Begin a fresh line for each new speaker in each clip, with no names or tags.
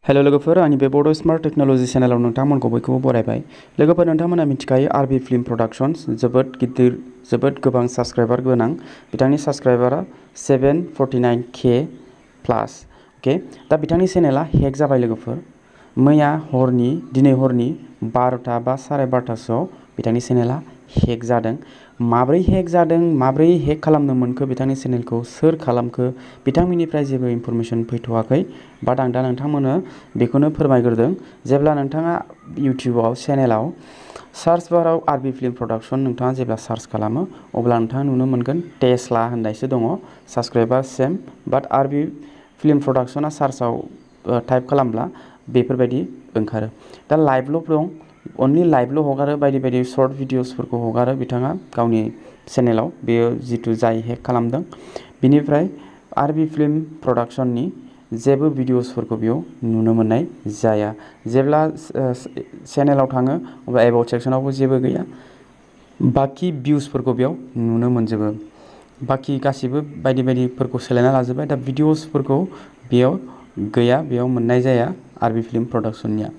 Hello लोगोफोर आंनि बे बड' स्मार्ट टेक्न'लजि चेनेलाव नोंथांमोनखौ बयखौबो बरायबाय। लोगोफोर नोंथांमोना मिथिखायो आरबि फिल्म प्रडाक्शन्स जोबोद गिदिर जोबोद गोबां साबस्क्राइबार गोनां। बिथांनि साबस्क्राइबारा 749K प्लास। अके दा बिथांनि चेनेला हेक जाबाय लोगोफोर। दिनै हरनि 12टा बा 12:30सोआव बिथांनि चेनेला हेक जादों। माब्रै हेक जादों, माब्रै हेक खालामनो मोनखो बिथांनि चेनेलखौ, सोर खालामखो, बिथांमोननिफ्राय जेबो इनफरमेसन फैथ'वाखै। बाट आं दा नोंथांमोननो बेखौनो फोरमायग्रोदों। जेब्ला नोंथाङा इउटिउबाव चेनेलाव सार्च बाराव आरबि फिल्म प्रडाक्शन नोंथाङा जेब्ला सार्च खालामो अब्ला नोंथाङा नुनो मोनगोन टेस्ला होननायसो दङ, साबस्क्राइबार सेम। बाट आरबि फिल्म प्रडाक्शना सार्चआव टाइप खालामब्ला बेफोरबायदि ओंखारो। दा लाइभल' दं, अनलि लाइभल' हगारो, बायदि बायदि सर्ट भिडिअसफोरखौ हगारो बिथाङा गावनि चेनेलाव। बेयो जिथु जाय हेक खालामदों बिनिफ्राय आरबि फिल्म प्रडाक्शननि जेबो भिडिअसफोरखौ बेयाव नुनो मोननाय जाया। जेब्ला चेनेलाव थाङो अब्ला एबाउट सेक्सनावबो जेबो गैया। बाखि भिउसफोरखौ बेयाव नुनो मोनजोबो। बाखि गासिबो बायदि बायदिफोरखौ सोलायना लाजोब्बाय। दा भिडिअसफोरखौ बेयाव गैया, बेयाव मोननाय जाया आरबि फिल्म प्रडाक्शननिया।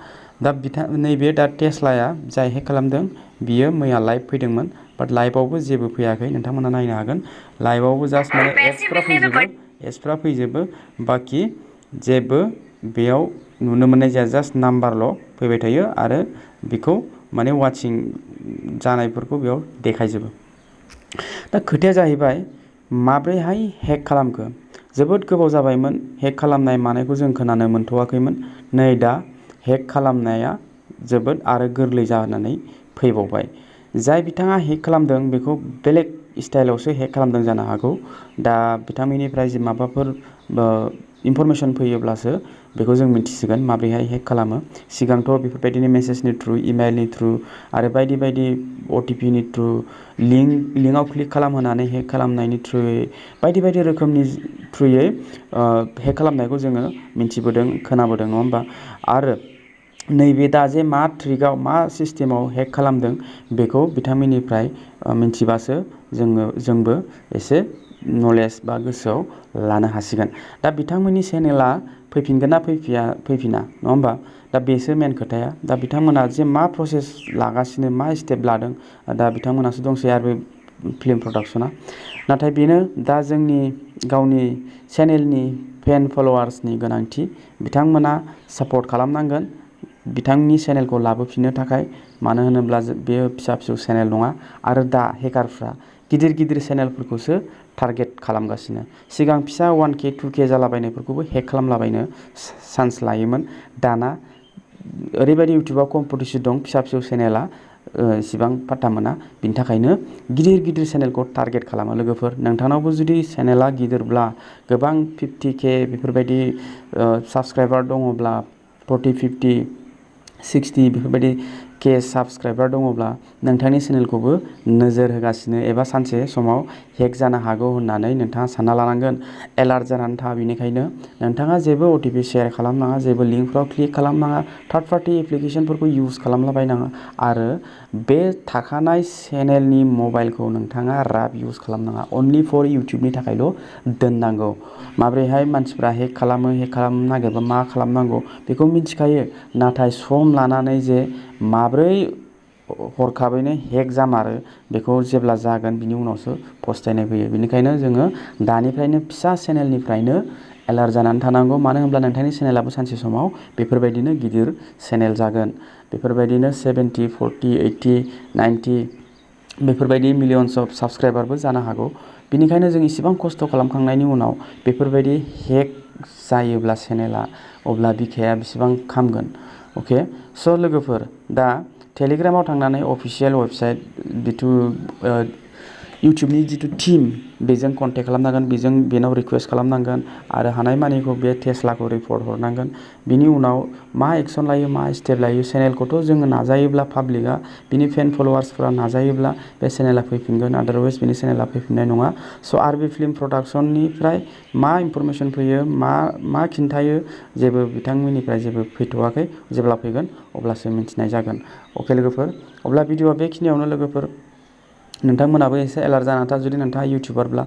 दा नैबे दा टेस्लाया जाय हेक खालामदों बियो मैया लाइभ फैदोंमोन। बाट लाइभआवबो जेबो फैयाखै, नोंथांमोना नायनो हागोन। लाइभआवबो जास्ट माने एड्सफ्रा फैजोबो बाखि जेबो बेयाव नुनो मोननाय जाया। जास्ट नाम्बारल' फैबाय थायो आरो बेखौ माने वाचिं जानायफोरखौ बेयाव देखायजोबो। दा खोथाया जाहैबाय माब्रैहाय हेक खालामखो। जोबोद गोबाव जाबायमोन हेक खालामनाय मानायखौ जों खोनानो मोनथ'वाखैमोन। नै दा हेक खालामनाया जोबोद आरो गोरलै जानानै फैबावबाय। जाय बिथाङा हेक खालामदों बेखौ बेलेग स्टाइलावसो हेक खालामदों जानो हागौ। दा बिथांमोननिफ्राय जे माबाफोर इनफरमेसन फैयोब्लासो बेखौ जों मिन्थिसिगोन माब्रैहाय हेक खालामो। सिगांथ' बेफोरबायदिनो मेसेजनि थ्रु, इमेलनि थ्रु आरो बायदि बायदि OTPनि थ्रु, लिंकआव क्लिक खालामहोनानै हेक खालामनायनि थ्रुयै, बायदि बायदि रोखोमनि थ्रुयै हेक खालामनायखौ जोङो मिन्थिबोदों, खोनाबोदों, नङा होमबा? आरो नैबे दा जे मा ट्रिकआव मा सिस्टेमाव हेक खालामदों बेखौ बिथांमोननिफ्राय मिन्थिबासो जोंबो एसे नलेज बा गोसोआव लानो हासिगोन। दा बिथांमोननि चेनेला फैफिनगोन ना फैफिना, नङा होमबा? दा बेसो मेन खोथाया। दा बिथांमोना जे मा प्रसेस लागासिनो, मा स्टेप लादों, दा बिथांमोनासो दंसै आरबि फिल्म प्रडाक्शना। नाथाय बेनो दा जोंनि गावनि चेनेलनि फेन फल'वार्सनि गोनांथि। बिथांमोना सापर्ट खालामनांगोन बिथांनि चेनेलखौ लाबोफिननो थाखाय। मानो होनोब्ला बेयो फिसा फिसौ चेनेल नङा। आरो दा हेकारफ्रा गिदिर गिदिर चेनेलफोरखौसो टारगेट खालामगासिनो। सिगां फिसा 1K 2K जालाबायनायफोरखौबो हेक खालामलाबायनो चान्स लायोमोन। दाना ओरैबायदि इउटिउबाव कम्पिटिसन दं, फिसा फिसौ चेनेला इसिबां पात्ता मोना। बिनि थाखायनो गिदिर गिदिर चेनेलखौ टारगेट खालामो। लोगोफोर नोंथांनावबो जुदि चेनेला गिदिरब्ला, गोबां 50K बेफोरबायदि साबस्क्राइबार दङब्ला, 40, 50, 60 बेफोरबायदि K साबस्क्राइबार दङब्ला नोंथांनि चेनेलखौबो नोजोर होगासिनो एबा सानसे समाव हेक जानो हागौ होननानै नोंथाङा सानना लानांगोन। एलार्ट जानानै था। बेनिखायनो नोंथाङा जेबो OTP शेयार खालामनाङा, जेबो लिंकफ्राव क्लिक खालामनाङा, थार्ड पार्टि एप्लिकेसनफोरखौ इउज खालामलाबायनाङा आरो बे थाखानाय चेनेलनि मबाइलखौ नोंथाङा राब इउज खालामनाङा। अनलि फर इउटिउबनि थाखायल' दोननांगौ। माब्रैहाय मानसिफ्रा हेक खालामनो नागिरबा मा खालामनांगौ बेखौ मिथिखायो। नाथाय सम लानानै जे माब्रै हरखाबैनो हेक जामारो बेखौ जेब्ला जागोन बिनि उनावसो फस्थायनाय फैयो। बेनिखायनो जोङो दानिफ्रायनो फिसा चेनेलनिफ्रायनो एलार्ट जानानै थानांगौ। मानो होनब्ला नोंथांनि चेनेलाबो सानसे समाव बेफोरबायदिनो गिदिर चेनेल जागोन। बेफोरबायदिनो 70, 40, 80, 90 बेफोरबायदि मिलियन्स अफ साबस्क्राइबारबो जानो हागौ। बेनिखायनो जों इसिबां खस्थ' खालामखांनायनि उनाव बेफोरबायदि हेक जायोब्ला चेनेला, अब्ला बिखाया बेसेबां खामगोन। अके स' लोगोफोर दा टेलिग्रामाव थांनानै अफिसियेल वेबसाइट जिथु इउटिउबनि जिथु टिम बेजों कन्टेक्ट खालामनांगोन, बेनाव रिकुवेस्ट खालामनांगोन आरो हानायमानिखौ बे टेस्लाखौ रिपर्ट हरनांगोन। बिनि उनाव मा एक्सन लायो, मा स्टेप लायो, चेनेलखौथ' जोङो नाजायोब्ला पाब्लिकआ, बिनि फेन फल'वार्सफोरा नाजायोब्ला बे चेनेला फैफिनगोन। आदारवाइस बिनि चेनेला फैफिननाय नङा। स' आरबि फिल्म प्रडाक्शननिफ्राय मा इनफरमेसन फैयो, मा खिन्थायो, जेबो बिथांमोननिफ्राय जेबो फैथ'वाखै। जेब्ला फैगोन अब्लासो मिन्थिनाय जागोन। अके लोगोफोर, अब्ला भिडिअआ बेखिनियावनो। लोगोफोर नोंथांमोनाबो एसे एलार्ट जानानै था जुदि नोंथाङा इउटिउबारब्ला।